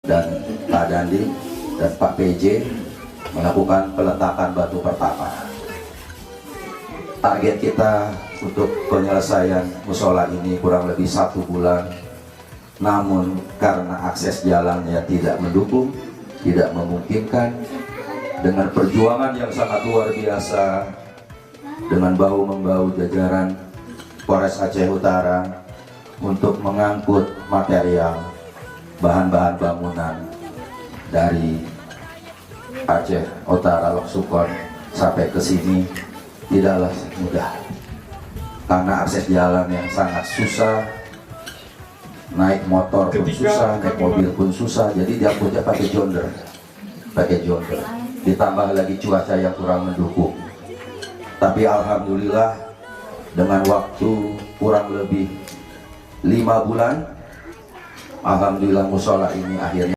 dan Pak Dandi dan Pak PJ melakukan peletakan batu pertama. Target kita untuk penyelesaian musola ini kurang lebih 1 bulan, namun karena akses jalannya tidak mendukung, tidak memungkinkan, dengan perjuangan yang sangat luar biasa, dengan bahu-membahu jajaran Polres Aceh Utara untuk mengangkut material bahan-bahan bangunan dari Aceh Utara Loksukon sampai ke sini tidaklah mudah karena akses jalan yang sangat susah, naik motor pun susah, naik mobil pun susah, jadi diangkutnya pakai jonder, ditambah lagi cuaca yang kurang mendukung. Tapi alhamdulillah dengan waktu kurang lebih 5 bulan, alhamdulillah musola ini akhirnya